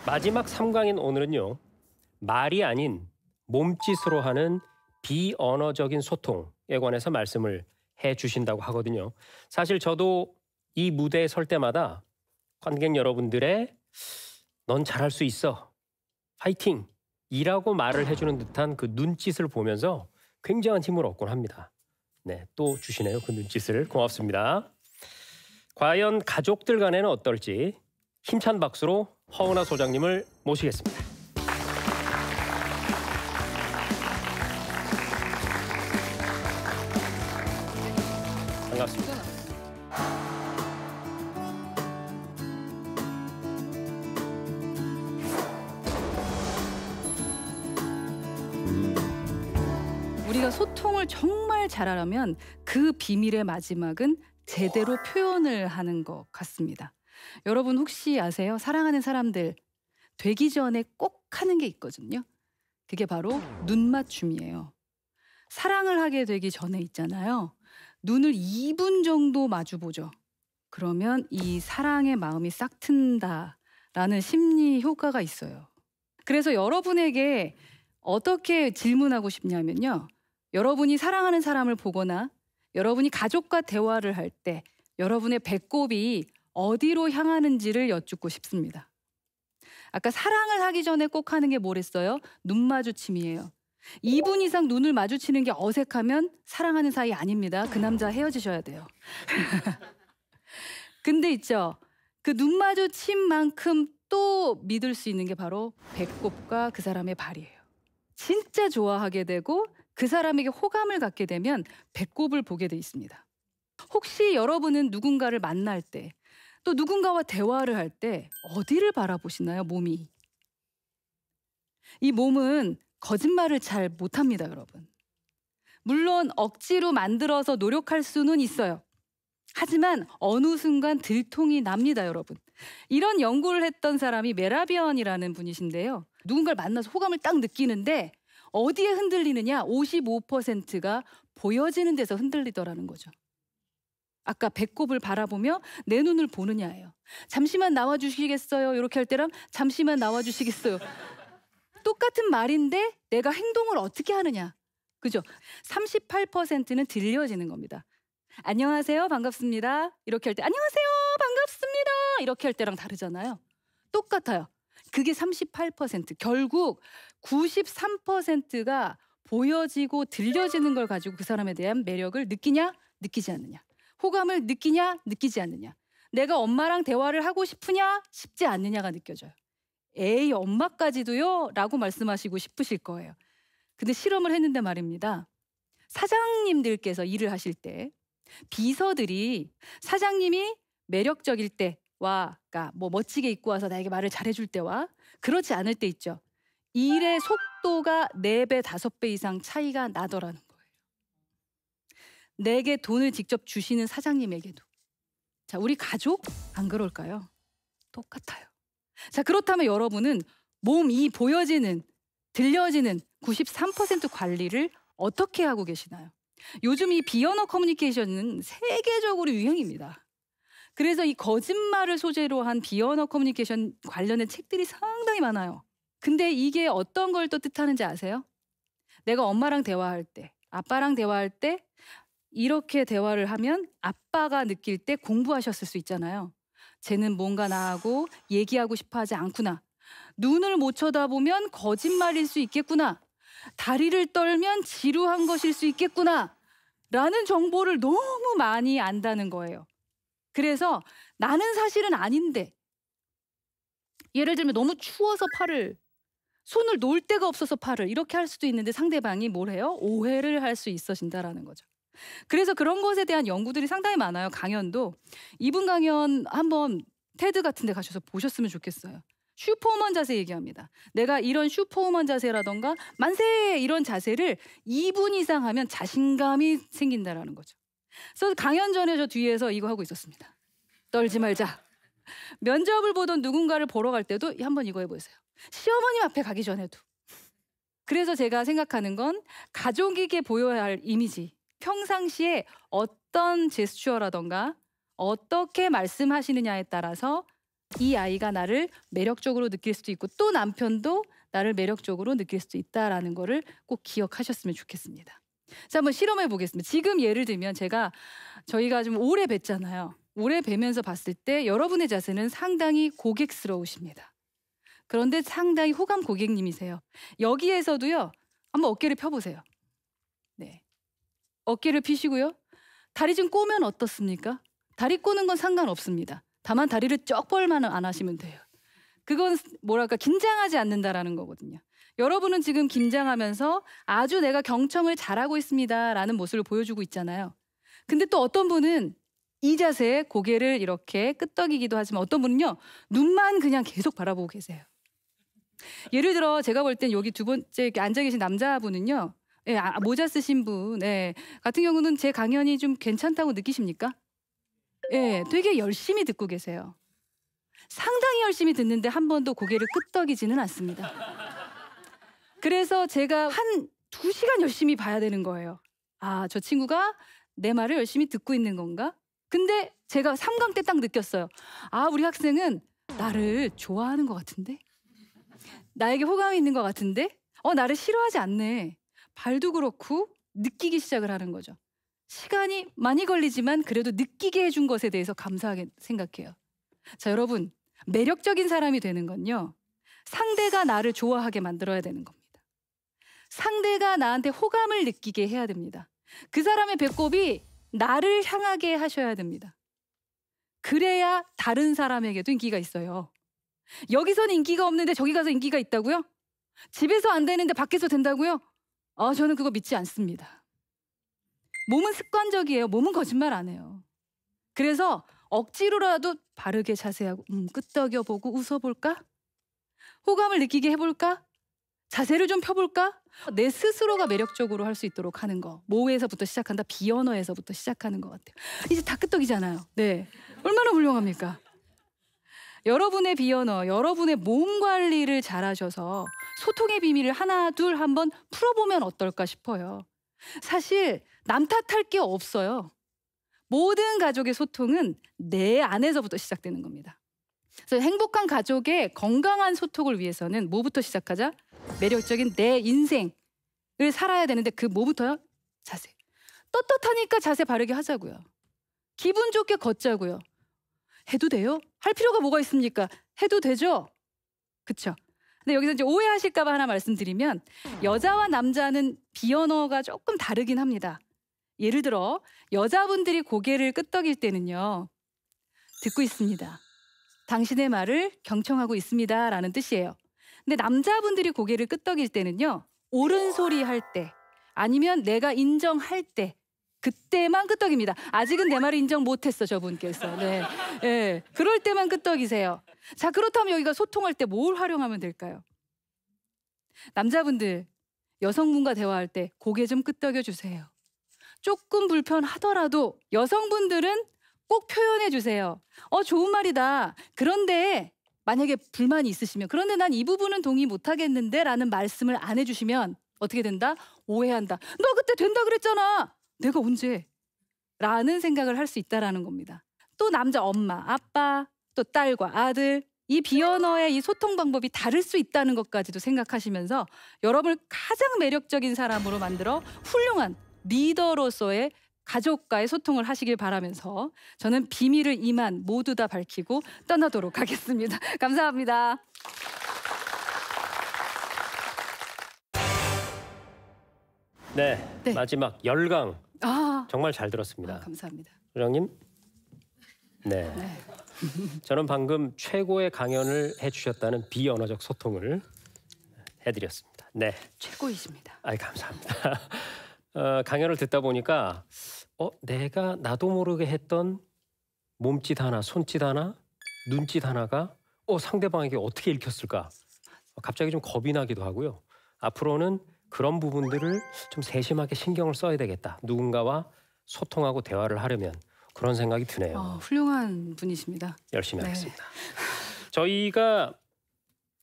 마지막 3강인 오늘은요. 말이 아닌 몸짓으로 하는 비언어적인 소통에 관해서 말씀을 해 주신다고 하거든요. 사실 저도 이 무대에 설 때마다 관객 여러분들의 넌 잘할 수 있어. 파이팅! 이라고 말을 해주는 듯한 그 눈짓을 보면서 굉장한 힘을 얻곤 합니다. 네, 또 주시네요. 그 눈짓을. 고맙습니다. 과연 가족들 간에는 어떨지 힘찬 박수로 허은하 소장님을 모시겠습니다. 반갑습니다. 우리가 소통을 정말 잘하려면 그 비밀의 마지막은 제대로 표현을 하는 것 같습니다. 여러분 혹시 아세요? 사랑하는 사람들 되기 전에 꼭 하는 게 있거든요. 그게 바로 눈 맞춤이에요. 사랑을 하게 되기 전에 있잖아요. 눈을 2분 정도 마주보죠. 그러면 이 사랑의 마음이 싹 튼다라는 심리 효과가 있어요. 그래서 여러분에게 어떻게 질문하고 싶냐면요. 여러분이 사랑하는 사람을 보거나 여러분이 가족과 대화를 할 때 여러분의 배꼽이 어디로 향하는지를 여쭙고 싶습니다. 아까 사랑을 하기 전에 꼭 하는 게 뭐랬어요? 눈 마주침이에요. 2분 이상 눈을 마주치는 게 어색하면 사랑하는 사이 아닙니다. 그 남자 헤어지셔야 돼요. 근데 있죠. 그 눈 마주침만큼 또 믿을 수 있는 게 바로 배꼽과 그 사람의 발이에요. 진짜 좋아하게 되고 그 사람에게 호감을 갖게 되면 배꼽을 보게 돼 있습니다. 혹시 여러분은 누군가를 만날 때 또 누군가와 대화를 할 때 어디를 바라보시나요? 몸이. 이 몸은 거짓말을 잘 못합니다, 여러분. 물론 억지로 만들어서 노력할 수는 있어요. 하지만 어느 순간 들통이 납니다, 여러분. 이런 연구를 했던 사람이 메라비언이라는 분이신데요. 누군가를 만나서 호감을 딱 느끼는데 어디에 흔들리느냐? 55%가 보여지는 데서 흔들리더라는 거죠. 아까 배꼽을 바라보며 내 눈을 보느냐예요. 잠시만 나와주시겠어요? 이렇게 할 때랑 잠시만 나와주시겠어요? 똑같은 말인데 내가 행동을 어떻게 하느냐. 그죠? 38%는 들려지는 겁니다. 안녕하세요, 반갑습니다. 이렇게 할 때 안녕하세요, 반갑습니다. 이렇게 할 때랑 다르잖아요. 똑같아요. 그게 38%. 결국 93%가 보여지고 들려지는 걸 가지고 그 사람에 대한 매력을 느끼냐, 느끼지 않느냐. 호감을 느끼냐, 느끼지 않느냐. 내가 엄마랑 대화를 하고 싶으냐, 싶지 않느냐가 느껴져요. 에이, 엄마까지도요? 라고 말씀하시고 싶으실 거예요. 근데 실험을 했는데 말입니다. 사장님들께서 일을 하실 때 비서들이 사장님이 매력적일 때와 그러니까 뭐 멋지게 입고 와서 나에게 말을 잘해줄 때와 그렇지 않을 때 있죠. 일의 속도가 4배, 5배 이상 차이가 나더라는 거예요. 내게 돈을 직접 주시는 사장님에게도. 자, 우리 가족 안 그럴까요? 똑같아요. 자, 그렇다면 여러분은 몸이 보여지는, 들려지는 93% 관리를 어떻게 하고 계시나요? 요즘 이 비언어 커뮤니케이션은 세계적으로 유행입니다. 그래서 이 거짓말을 소재로 한 비언어 커뮤니케이션 관련된 책들이 상당히 많아요. 근데 이게 어떤 걸 또 뜻하는지 아세요? 내가 엄마랑 대화할 때, 아빠랑 대화할 때 이렇게 대화를 하면 아빠가 느낄 때 공부하셨을 수 있잖아요. 쟤는 뭔가 나하고 얘기하고 싶어 하지 않구나. 눈을 못 쳐다보면 거짓말일 수 있겠구나. 다리를 떨면 지루한 것일 수 있겠구나. 라는 정보를 너무 많이 안다는 거예요. 그래서 나는 사실은 아닌데 예를 들면 너무 추워서 손을 놓을 데가 없어서 팔을 이렇게 할 수도 있는데 상대방이 뭘 해요? 오해를 할 수 있어진다라는 거죠. 그래서 그런 것에 대한 연구들이 상당히 많아요. 강연도. 이분 강연 한번 테드 같은 데 가셔서 보셨으면 좋겠어요. 슈퍼우먼 자세 얘기합니다. 내가 이런 슈퍼우먼 자세라던가 만세 이런 자세를 2분 이상 하면 자신감이 생긴다라는 거죠. 그래서 강연 전에 저 뒤에서 이거 하고 있었습니다. 떨지 말자. 면접을 보던 누군가를 보러 갈 때도 한번 이거 해보세요. 시어머님 앞에 가기 전에도. 그래서 제가 생각하는 건 가족에게 보여야 할 이미지. 평상시에 어떤 제스처라던가 어떻게 말씀하시느냐에 따라서 이 아이가 나를 매력적으로 느낄 수도 있고 또 남편도 나를 매력적으로 느낄 수도 있다라는 거를 꼭 기억하셨으면 좋겠습니다. 자, 한번 실험해 보겠습니다. 지금 예를 들면 저희가 좀 오래 뵀잖아요. 오래 뵈면서 봤을 때 여러분의 자세는 상당히 고객스러우십니다. 그런데 상당히 호감 고객님이세요. 여기에서도요. 한번 어깨를 펴보세요. 네, 어깨를 펴시고요. 다리 좀 꼬면 어떻습니까? 다리 꼬는 건 상관없습니다. 다만 다리를 쩍 벌만 안 하시면 돼요. 그건 뭐랄까 긴장하지 않는다라는 거거든요. 여러분은 지금 긴장하면서 아주 내가 경청을 잘하고 있습니다라는 모습을 보여주고 있잖아요. 근데 또 어떤 분은 이 자세에 고개를 이렇게 끄덕이기도 하지만 어떤 분은요. 눈만 그냥 계속 바라보고 계세요. 예를 들어 제가 볼 땐 여기 두 번째 이렇게 앉아 계신 남자분은요. 예, 모자 쓰신 분 같은 경우는 제 강연이 좀 괜찮다고 느끼십니까? 예, 되게 열심히 듣고 계세요. 상당히 열심히 듣는데 한 번도 고개를 끄덕이지는 않습니다. 그래서 제가 한 2시간 열심히 봐야 되는 거예요. 아, 저 친구가 내 말을 열심히 듣고 있는 건가? 근데 제가 3강 때 딱 느꼈어요. 아, 우리 학생은 나를 좋아하는 것 같은데? 나에게 호감이 있는 것 같은데? 나를 싫어하지 않네. 발도 그렇고 느끼기 시작을 하는 거죠. 시간이 많이 걸리지만 그래도 느끼게 해준 것에 대해서 감사하게 생각해요. 자, 여러분, 매력적인 사람이 되는 건요. 상대가 나를 좋아하게 만들어야 되는 겁니다. 상대가 나한테 호감을 느끼게 해야 됩니다. 그 사람의 배꼽이 나를 향하게 하셔야 됩니다. 그래야 다른 사람에게도 인기가 있어요. 여기서는 인기가 없는데 저기 가서 인기가 있다고요? 집에서 안 되는데 밖에서 된다고요? 저는 그거 믿지 않습니다. 몸은 습관적이에요. 몸은 거짓말 안 해요. 그래서 억지로라도 바르게 자세하고 끄덕여보고 웃어볼까? 호감을 느끼게 해볼까? 자세를 좀 펴볼까? 내 스스로가 매력적으로 할 수 있도록 하는 거. 뭐에서부터 시작한다? 비언어에서부터 시작하는 것 같아요. 이제 다 끄떡이잖아요. 네, 얼마나 훌륭합니까? 여러분의 비언어, 여러분의 몸 관리를 잘하셔서 소통의 비밀을 하나 둘 한번 풀어보면 어떨까 싶어요. 사실 남 탓할 게 없어요. 모든 가족의 소통은 내 안에서부터 시작되는 겁니다. 그래서 행복한 가족의 건강한 소통을 위해서는 뭐부터 시작하자? 매력적인 내 인생을 살아야 되는데 그 뭐부터요? 자세. 떳떳하니까 자세 바르게 하자고요. 기분 좋게 걷자고요. 해도 돼요? 할 필요가 뭐가 있습니까? 해도 되죠? 그쵸? 근데 여기서 이제 오해하실까 봐 하나 말씀드리면 여자와 남자는 비언어가 조금 다르긴 합니다. 예를 들어 여자분들이 고개를 끄덕일 때는요. 듣고 있습니다. 당신의 말을 경청하고 있습니다 라는 뜻이에요. 근데 남자분들이 고개를 끄덕일 때는요. 옳은 소리 할 때 아니면 내가 인정할 때 그때만 끄덕입니다. 아직은 내 말을 인정 못했어 저분께서. 네. 그럴 때만 끄덕이세요. 자, 그렇다면 여기가 소통할 때 뭘 활용하면 될까요? 남자분들 여성분과 대화할 때 고개 좀 끄덕여 주세요. 조금 불편하더라도 여성분들은 꼭 표현해 주세요. 좋은 말이다. 그런데 만약에 불만이 있으시면 그런데 난 이 부분은 동의 못하겠는데 라는 말씀을 안 해주시면 어떻게 된다? 오해한다. 너 그때 된다 그랬잖아. 내가 언제? 라는 생각을 할 수 있다라는 겁니다. 또 남자 엄마, 아빠, 또 딸과 아들 이 비언어의 이 소통 방법이 다를 수 있다는 것까지도 생각하시면서 여러분을 가장 매력적인 사람으로 만들어 훌륭한 리더로서의 가족과의 소통을 하시길 바라면서 저는 비밀을 이만 모두 다 밝히고 떠나도록 하겠습니다. 감사합니다. 네, 마지막 열강 정말 잘 들었습니다. 감사합니다. 소장님. 네. 저는 방금 최고의 강연을 해주셨다는 비언어적 소통을 해드렸습니다. 네. 최고이십니다. 감사합니다. 강연을 듣다 보니까 내가 나도 모르게 했던 몸짓 하나, 손짓 하나, 눈짓 하나가 상대방에게 어떻게 읽혔을까? 갑자기 좀 겁이 나기도 하고요. 앞으로는 그런 부분들을 좀 세심하게 신경을 써야 되겠다. 누군가와 소통하고 대화를 하려면 그런 생각이 드네요. 훌륭한 분이십니다. 열심히 하겠습니다. 저희가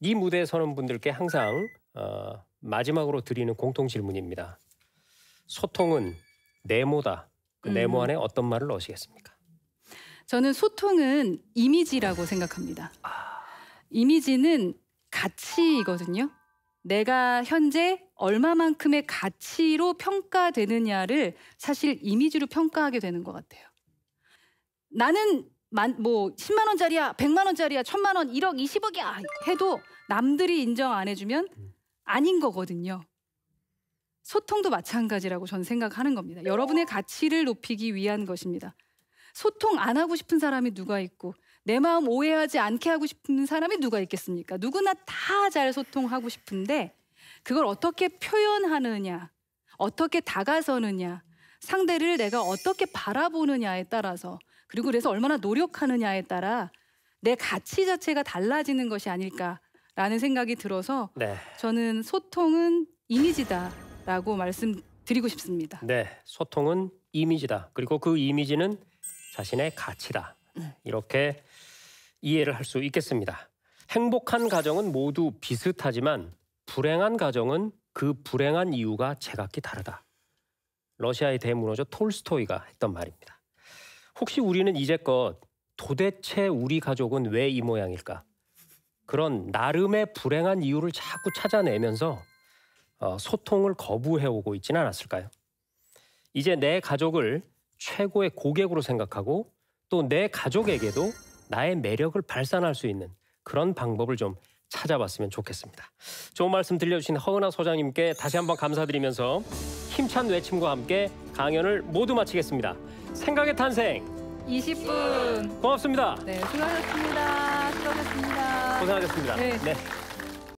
이 무대에 서는 분들께 항상 마지막으로 드리는 공통 질문입니다. 소통은 네모다. 그 네모 안에 어떤 말을 넣으시겠습니까? 저는 소통은 이미지라고 생각합니다. 이미지는 가치이거든요. 내가 현재 얼마만큼의 가치로 평가되느냐를 사실 이미지로 평가하게 되는 것 같아요. 나는 뭐 10만 원짜리야, 100만 원짜리야, 1000만 원, 1억, 20억이야 해도 남들이 인정 안 해주면 아닌 거거든요. 소통도 마찬가지라고 저는 생각하는 겁니다. 여러분의 가치를 높이기 위한 것입니다. 소통 안 하고 싶은 사람이 누가 있고 내 마음 오해하지 않게 하고 싶은 사람이 누가 있겠습니까? 누구나 다 잘 소통하고 싶은데 그걸 어떻게 표현하느냐, 어떻게 다가서느냐, 상대를 내가 어떻게 바라보느냐에 따라서, 그리고 그래서 얼마나 노력하느냐에 따라 내 가치 자체가 달라지는 것이 아닐까라는 생각이 들어서 네. 저는 소통은 이미지다라고 말씀드리고 싶습니다. 네, 소통은 이미지다. 그리고 그 이미지는 자신의 가치다. 이렇게 이해를 할 수 있겠습니다. 행복한 가정은 모두 비슷하지만 불행한 가정은 그 불행한 이유가 제각기 다르다. 러시아의 대문호조 톨스토이가 했던 말입니다. 혹시 우리는 이제껏 도대체 우리 가족은 왜 이 모양일까? 그런 나름의 불행한 이유를 자꾸 찾아내면서 소통을 거부해오고 있지는 않았을까요? 이제 내 가족을 최고의 고객으로 생각하고 또 내 가족에게도 나의 매력을 발산할 수 있는 그런 방법을 좀 찾아봤으면 좋겠습니다. 좋은 말씀 들려주신 허은하 소장님께 다시 한번 감사드리면서 힘찬 외침과 함께 강연을 모두 마치겠습니다. 생각의 탄생 20분. 고맙습니다. 네, 수고하셨습니다. 수고하셨습니다. 고생하셨습니다. 네. 네.